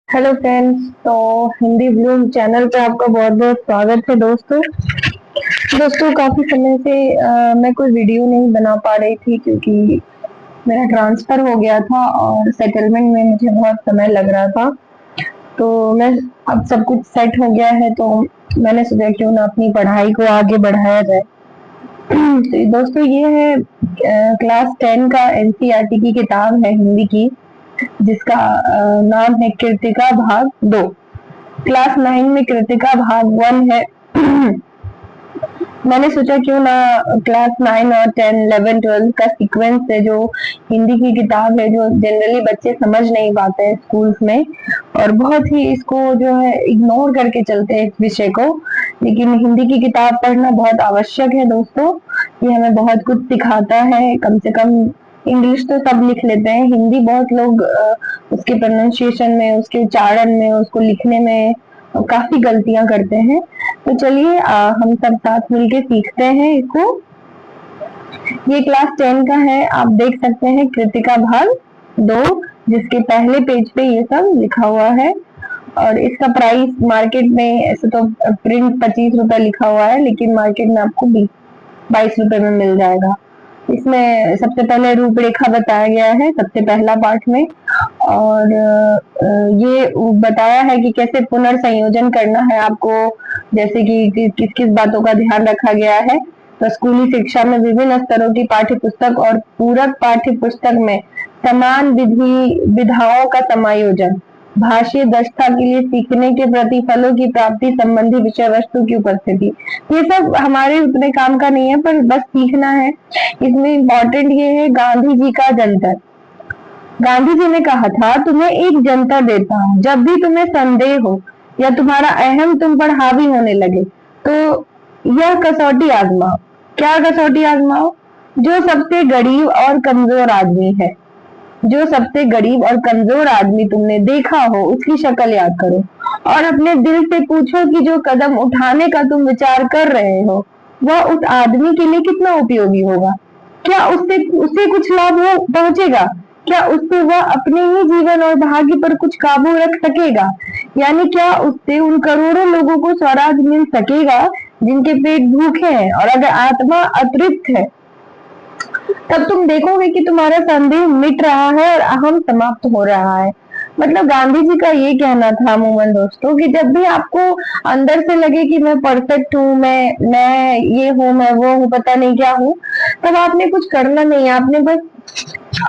Hello friends. तो Hindi Bloom channel पे आपका बहुत बहुत स्वागत है दोस्तों। काफी समय से मैं कोई वीडियो नहीं बना पा रही थी क्योंकि मेरा ट्रांसफर हो गया था और सेटलमेंट में मुझे बहुत समय लग रहा था। तो मैं अब सब कुछ सेट हो गया है तो मैंने सोचा क्यों ना अपनी पढ़ाई को आगे बढ़ाया जाए। तो दोस्तों ये है क्लास 10 का एनसीईआरटी की किताब है हिंदी की, जिसका नाम है कृतिका भाग 2। क्लास 9 में कृतिका भाग 1 है। मैंने सोचा क्यों ना क्लास 9 और 10, 11, 12 का सीक्वेंस है, जो हिंदी की किताब है, जो जनरली बच्चे समझ नहीं पाते हैं स्कूल्स में और बहुत ही इसको जो है इग्नोर करके चलते हैं इस विषय को। लेकिन हिंदी की किताब पढ़ना बहुत आवश्यक है दोस्तों। ये हमें बहुत कुछ सिखाता है। कम से कम इंग्लिश तो सब लिख लेते हैं, हिंदी बहुत लोग उसके प्रोनाउंसिएशन में, उसके उच्चारण में, उसको लिखने में काफी गलतियां करते हैं। तो चलिए हम सब साथ मिलके सीखते हैं इसको। ये क्लास 10 का है, आप देख सकते हैं कृतिका भाग 2, जिसके पहले पेज पे ये सब लिखा हुआ है। और इसका प्राइस मार्केट में, ऐसे तो प्रिंट 25 रुपए लिखा हुआ है, लेकिन मार्केट में आपको 22 रुपए में मिल जाएगा। इसमें सबसे पहले रूपरेखा बताया गया है सबसे पहला पाठ में, और ये बताया है कि कैसे पुनर्संयोजन करना है आपको, जैसे कि किस किस बातों का ध्यान रखा गया है। तो स्कूली शिक्षा में विभिन्न स्तरों की पाठ्य पुस्तक और पूरक पाठ्य पुस्तक में समान विधाओं का समायोजन, भाषीय दक्षता के लिए सीखने के प्रतिफलों की प्राप्ति संबंधी विषय वस्तु की उपस्थिति, ये सब हमारे उतने काम का नहीं है, पर बस सीखना है। इसमें इम्पोर्टेंट ये है गांधी जी का जंतर। गांधी जी ने कहा था, तुम्हें एक जंतर देता हूँ, जब भी तुम्हें संदेह हो या तुम्हारा अहम तुम पर हावी होने लगे तो यह कसौटी आजमाओ। क्या कसौटी आजमाओ? जो सबसे गरीब और कमजोर आदमी है, जो सबसे गरीब और कमजोर आदमी तुमने देखा हो, उसकी शक्ल याद करो और अपने दिल से पूछो कि जो कदम उठाने का तुम विचार कर रहे हो वह उस आदमी के लिए कितना उपयोगी होगा। क्या उससे उसे कुछ लाभ हो पहुंचेगा? क्या उससे वह अपने ही जीवन और भाग्य पर कुछ काबू रख सकेगा? यानी क्या उससे उन करोड़ों लोगों को स्वराज मिल सकेगा जिनके पेट भूखे हैं और अगर आत्मा अतृप्त है? तब तुम देखोगे कि तुम्हारा संदेह मिट रहा है और अहम समाप्त हो रहा है। मतलब गांधी जी का ये कहना था अमूमन दोस्तों, कि जब भी आपको अंदर से लगे कि मैं परफेक्ट हूँ, मैं ये हूँ, मैं वो हूँ, पता नहीं क्या हूँ, तब आपने कुछ करना नहीं है। आपने बस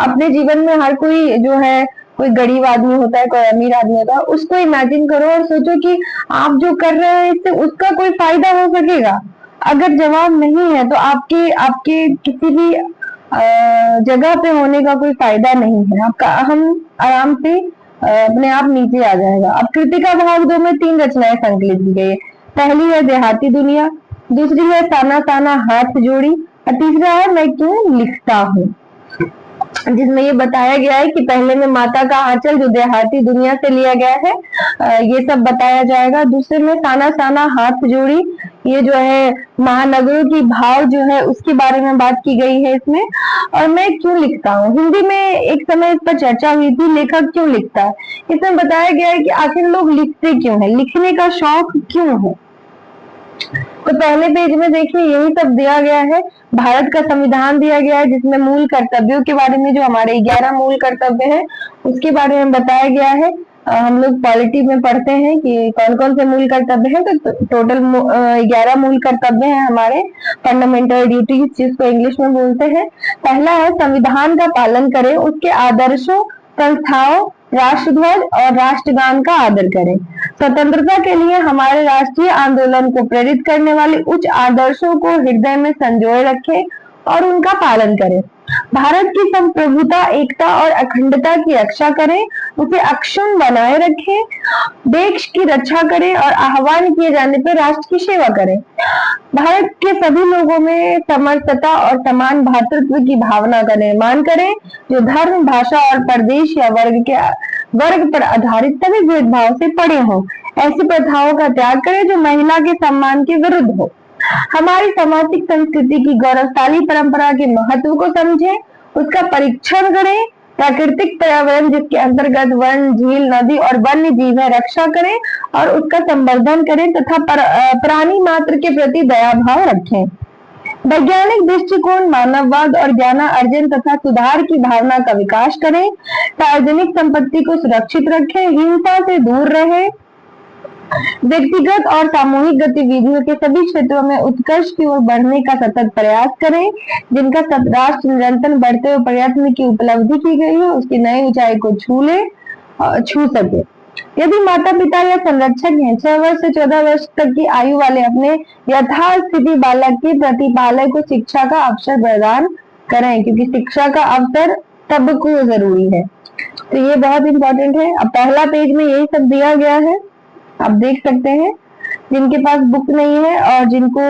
अपने जीवन में, हर कोई जो है, कोई गरीब आदमी होता है, कोई अमीर आदमी होता है, उसको इमेजिन करो और सोचो कि आप जो कर रहे हैं इससे उसका कोई फायदा हो सकेगा। अगर जवाब नहीं है तो आपके आपके किसी भी जगह पे होने का कोई फायदा नहीं है। आपका अहम आराम से अपने आप नीचे आ जाएगा। अब कृतिका भाग 2 में 3 रचनाएं संकलित की गई है। पहली है देहाती दुनिया, दूसरी है साना साना हाथ जोड़ी और तीसरा है मैं क्यों लिखता हूँ, जिसमें ये बताया गया है कि पहले में माता का आंचल, जो देहाती दुनिया से लिया गया है, ये सब बताया जाएगा। दूसरे में साना साना हाथ जोड़ी, ये जो है महानगरों की भाव जो है उसके बारे में बात की गई है इसमें। और मैं क्यों लिखता हूँ, हिंदी में एक समय इस पर चर्चा हुई थी, लेखक क्यों लिखता है। इसमें बताया गया है कि आखिर लोग लिखते क्यों है, लिखने का शौक क्यों है। तो पहले पेज में देखिए यही सब दिया गया है। भारत का संविधान दिया गया है, जिसमें मूल कर्तव्यों के बारे में, जो हमारे 11 मूल कर्तव्य है उसके बारे में बताया गया है। हम लोग पॉलिटी में पढ़ते हैं कि कौन कौन से मूल कर्तव्य हैं, तो टोटल 11 मूल कर्तव्य हैं हमारे, फंडामेंटल ड्यूटीज जिसको इंग्लिश में बोलते हैं। पहला है संविधान का पालन करें, उसके आदर्शों, संस्थाओं, राष्ट्रध्वज और राष्ट्रगान का आदर करें। स्वतंत्रता के लिए हमारे राष्ट्रीय आंदोलन को प्रेरित करने वाले उच्च आदर्शों को हृदय में संजोए रखें और उनका पालन करें। भारत की संप्रभुता, एकता और अखंडता की रक्षा करें, उसे अक्षुण्ण बनाए रखें, देश की रक्षा करें और आह्वान किए जाने पर राष्ट्र की सेवा करें। भारत के सभी लोगों में समरसता और समान भातृत्व की भावना का निर्माण करें, जो धर्म, भाषा और प्रदेश या वर्ग पर आधारित सभी भेदभाव से परे हो। ऐसी प्रथाओं का त्याग करें जो महिला के सम्मान के विरुद्ध हो। हमारी सामाजिक संस्कृति की गौरवशाली परंपरा के महत्व को समझें, उसका परीक्षण करें, प्राकृतिक पर्यावरण जिसके अंतर्गत वन, झील, नदी और वन्य जीव है रक्षा करें और उसका संवर्धन करें तथा प्राणी मात्र के प्रति दया भाव रखें। वैज्ञानिक दृष्टिकोण, मानववाद और ज्ञानार्जन तथा सुधार की भावना का विकास करें। सार्वजनिक संपत्ति को सुरक्षित रखें, हिंसा से दूर रहें। व्यक्तिगत और सामूहिक गतिविधियों के सभी क्षेत्रों में उत्कर्ष की ओर बढ़ने का सतत प्रयास करें। जिनका राष्ट्र निरंतर बढ़ते हुए प्रयत्न की उपलब्धि की गई है उसकी नई ऊंचाई को छू सके। यदि माता पिता या संरक्षक हैं 6 वर्ष से 14 वर्ष तक की आयु वाले अपने यथास्थिति बालक के प्रतिपालक को शिक्षा का अवसर प्रदान करें, क्योंकि शिक्षा का अवसर सबको जरूरी है। तो ये बहुत इंपॉर्टेंट है। अब पहला पेज में यही सब दिया गया है, आप देख सकते हैं। जिनके पास बुक नहीं है और जिनको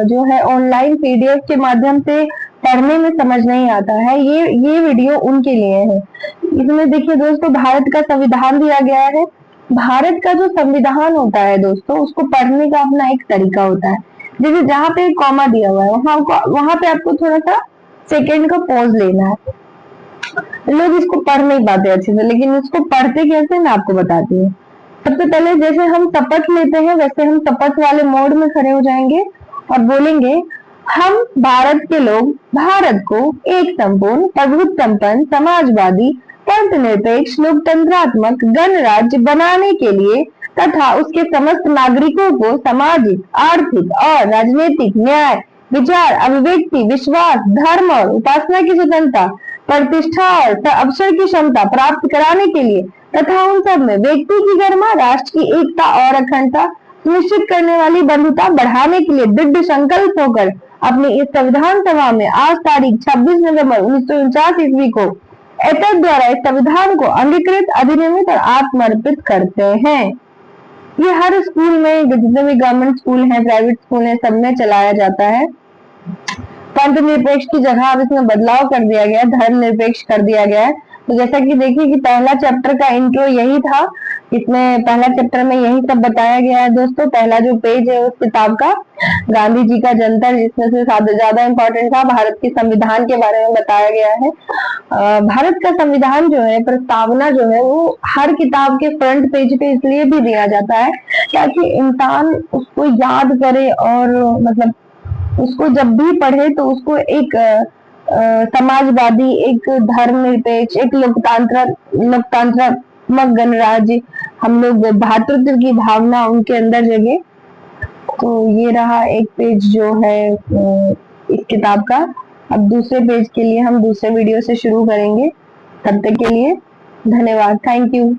जो है ऑनलाइन पीडीएफ के माध्यम से पढ़ने में समझ नहीं आता है, ये वीडियो उनके लिए है। इसमें देखिए दोस्तों, भारत का संविधान दिया गया है। भारत का जो संविधान होता है दोस्तों, उसको पढ़ने का अपना एक तरीका होता है। जैसे जहाँ पे कॉमा दिया हुआ है वहां पे आपको थोड़ा सा सेकेंड का पॉज लेना है। लोग इसको पढ़ नहीं पाते अच्छे से, लेकिन इसको पढ़ते कैसे मैं आपको बताती हूँ। सबसे पहले जैसे हम शपथ लेते हैं वैसे हम शपथ वाले मोड में खड़े हो जाएंगे और बोलेंगे, हम भारत के लोग भारत को एक संपूर्ण प्रभुत्व संपन्न समाजवादी धर्मनिरपेक्ष लोकतंत्रात्मक गणराज्य बनाने के लिए तथा उसके समस्त नागरिकों को सामाजिक, आर्थिक और राजनीतिक न्याय, विचार, अभिव्यक्ति, विश्वास, धर्म और उपासना की स्वतंत्रता, प्रतिष्ठा और अवसर की क्षमता प्राप्त कराने के लिए तथा उन सब में व्यक्ति की गरिमा, राष्ट्र की एकता और अखंडता सुनिश्चित करने वाली बंधुता बढ़ाने के लिए दृढ़ संकल्प होकर अपनी इस संविधान सभा में आज तारीख 26 नवंबर 1949 ईस्वी को एतद द्वारा इस संविधान को अंगीकृत, अधिनियमित और आत्मर्पित करते हैं। ये हर स्कूल में, जितने भी गवर्नमेंट स्कूल हैं, प्राइवेट स्कूल हैं, सब में चलाया जाता है। धर्मनिरपेक्ष की जगह अब इसमें बदलाव कर दिया गया, धर्मनिरपेक्ष कर दिया गया है। तो जैसा कि देखिए कि पहला चैप्टर का इंट्रो यही था, इसमें पहला चैप्टर में यही सब बताया गया है दोस्तों। पहला जो पेज है उस किताब का गांधी जी का जंतर, जिसमें से ज्यादा इंपॉर्टेंट था, भारत के संविधान के बारे में बताया गया है। भारत का संविधान जो है, प्रस्तावना जो है, वो हर किताब के फ्रंट पेज पे इसलिए भी दिया जाता है ताकि इंसान उसको याद करे और मतलब उसको जब भी पढ़े तो उसको एक समाजवादी, एक धर्मनिरपेक्ष, एक लोकतांत्रात्मक गणराज्य, हम लोग भातृत्व की भावना उनके अंदर जगे। तो ये रहा एक पेज जो है इस किताब का। अब दूसरे पेज के लिए हम दूसरे वीडियो से शुरू करेंगे। तब तक के लिए धन्यवाद, थैंक यू।